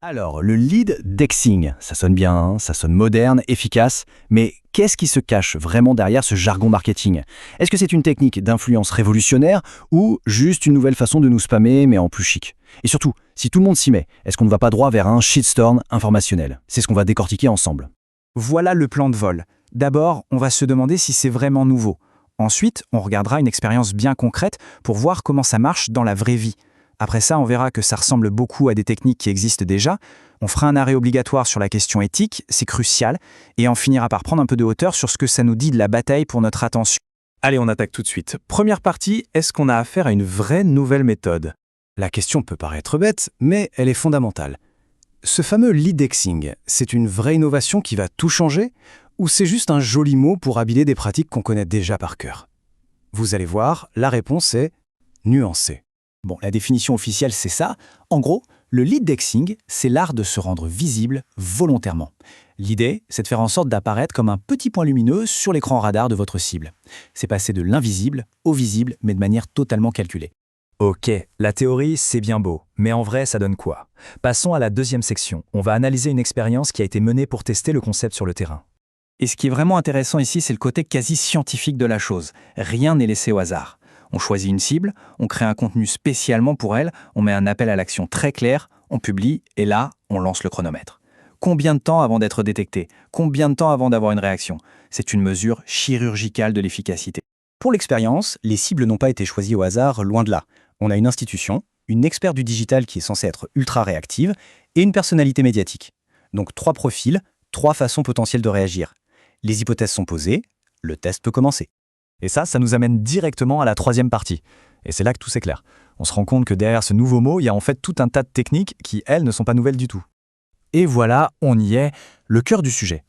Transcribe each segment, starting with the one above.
Alors, le lead dexing, ça sonne bien, hein, ça sonne moderne, efficace, mais qu'est-ce qui se cache vraiment derrière ce jargon marketing? Est-ce que c'est une technique d'influence révolutionnaire ou juste une nouvelle façon de nous spammer mais en plus chic? Et surtout, si tout le monde s'y met, est-ce qu'on ne va pas droit vers un shitstorm informationnel? C'est ce qu'on va décortiquer ensemble. Voilà le plan de vol. D'abord, on va se demander si c'est vraiment nouveau. Ensuite, on regardera une expérience bien concrète pour voir comment ça marche dans la vraie vie. Après ça, on verra que ça ressemble beaucoup à des techniques qui existent déjà. On fera un arrêt obligatoire sur la question éthique, c'est crucial, et on finira par prendre un peu de hauteur sur ce que ça nous dit de la bataille pour notre attention. Allez, on attaque tout de suite. Première partie, est-ce qu'on a affaire à une vraie nouvelle méthode? La question peut paraître bête, mais elle est fondamentale. Ce fameux lead dexing, c'est une vraie innovation qui va tout changer ou c'est juste un joli mot pour habiller des pratiques qu'on connaît déjà par cœur? Vous allez voir, la réponse est nuancée. Bon, la définition officielle, c'est ça. En gros, le lead dexing, c'est l'art de se rendre visible volontairement. L'idée, c'est de faire en sorte d'apparaître comme un petit point lumineux sur l'écran radar de votre cible. C'est passer de l'invisible au visible, mais de manière totalement calculée. Ok, la théorie, c'est bien beau, mais en vrai, ça donne quoi? Passons à la deuxième section. On va analyser une expérience qui a été menée pour tester le concept sur le terrain. Et ce qui est vraiment intéressant ici, c'est le côté quasi scientifique de la chose. Rien n'est laissé au hasard. On choisit une cible, on crée un contenu spécialement pour elle, on met un appel à l'action très clair, on publie, et là, on lance le chronomètre. Combien de temps avant d'être détecté? Combien de temps avant d'avoir une réaction? C'est une mesure chirurgicale de l'efficacité. Pour l'expérience, les cibles n'ont pas été choisies au hasard, loin de là. On a une institution, une experte du digital qui est censée être ultra réactive, et une personnalité médiatique. Donc 3 profils, 3 façons potentielles de réagir. Les hypothèses sont posées, le test peut commencer. Et ça nous amène directement à la troisième partie. Et c'est là que tout s'éclaire. On se rend compte que derrière ce nouveau mot, il y a en fait tout un tas de techniques qui, elles, ne sont pas nouvelles du tout. Et voilà, on y est, le cœur du sujet.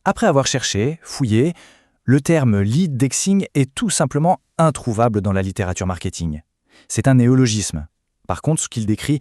Après avoir cherché, fouillé, le terme lead dexing est tout simplement introuvable dans la littérature marketing. C'est un néologisme. Par contre, ce qu'il décrit,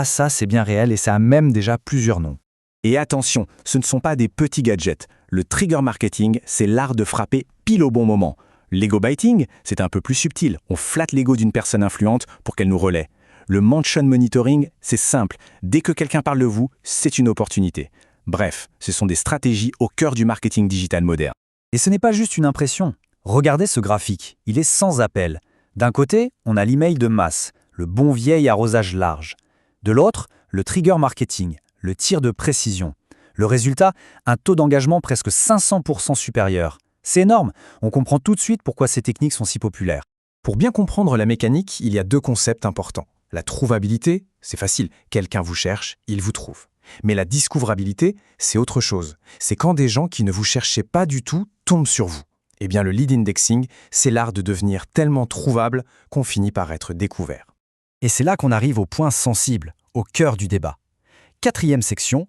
ça c'est bien réel et ça a même déjà plusieurs noms. Et attention, ce ne sont pas des petits gadgets. Le trigger marketing, c'est l'art de frapper pile au bon moment. L'ego biting, c'est un peu plus subtil. On flatte l'ego d'une personne influente pour qu'elle nous relaie. Le mention monitoring, c'est simple. Dès que quelqu'un parle de vous, c'est une opportunité. Bref, ce sont des stratégies au cœur du marketing digital moderne. Et ce n'est pas juste une impression. Regardez ce graphique, il est sans appel. D'un côté, on a l'email de masse, le bon vieil arrosage large. De l'autre, le trigger marketing, le tir de précision. Le résultat, un taux d'engagement presque 500% supérieur. C'est énorme, on comprend tout de suite pourquoi ces techniques sont si populaires. Pour bien comprendre la mécanique, il y a 2 concepts importants. La trouvabilité, c'est facile, quelqu'un vous cherche, il vous trouve. Mais la discouvrabilité, c'est autre chose. C'est quand des gens qui ne vous cherchaient pas du tout tombent sur vous. Eh bien, le lead indexing, c'est l'art de devenir tellement trouvable qu'on finit par être découvert. Et c'est là qu'on arrive au point sensible, au cœur du débat. 4e section,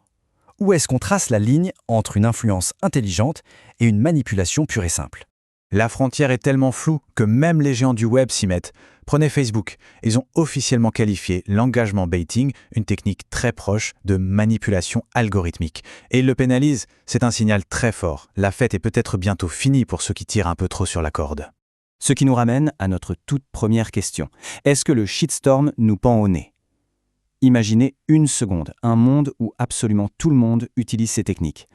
où est-ce qu'on trace la ligne entre une influence intelligente et une manipulation pure et simple? La frontière est tellement floue que même les géants du web s'y mettent. Prenez Facebook, ils ont officiellement qualifié l'engagement baiting, une technique très proche de manipulation algorithmique. Et ils le pénalisent, c'est un signal très fort. La fête est peut-être bientôt finie pour ceux qui tirent un peu trop sur la corde. Ce qui nous ramène à notre toute première question. Est-ce que le shitstorm nous pend au nez? Imaginez une seconde, un monde où absolument tout le monde utilise ces techniques.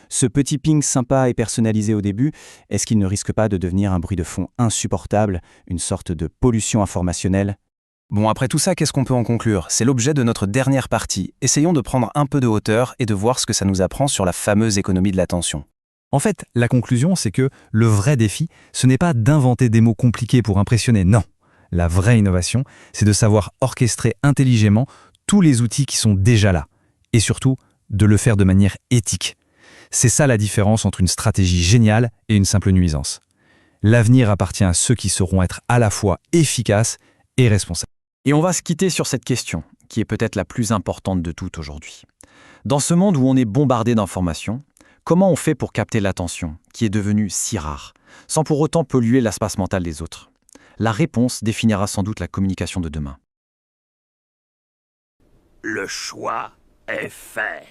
Ce petit ping sympa et personnalisé au début, est-ce qu'il ne risque pas de devenir un bruit de fond insupportable, une sorte de pollution informationnelle? Bon, après tout ça, qu'est-ce qu'on peut en conclure? C'est l'objet de notre dernière partie. Essayons de prendre un peu de hauteur et de voir ce que ça nous apprend sur la fameuse économie de l'attention. En fait, la conclusion, c'est que le vrai défi, ce n'est pas d'inventer des mots compliqués pour impressionner, non. La vraie innovation, c'est de savoir orchestrer intelligemment tous les outils qui sont déjà là, et surtout de le faire de manière éthique. C'est ça la différence entre une stratégie géniale et une simple nuisance. L'avenir appartient à ceux qui sauront être à la fois efficaces et responsables. Et on va se quitter sur cette question, qui est peut-être la plus importante de toutes aujourd'hui. Dans ce monde où on est bombardé d'informations, comment on fait pour capter l'attention, qui est devenue si rare, sans pour autant polluer l'espace mental des autres? La réponse définira sans doute la communication de demain. Le choix est fait.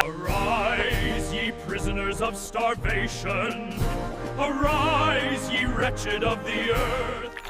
Arise, ye prisoners of starvation. Arise, ye wretched of the earth.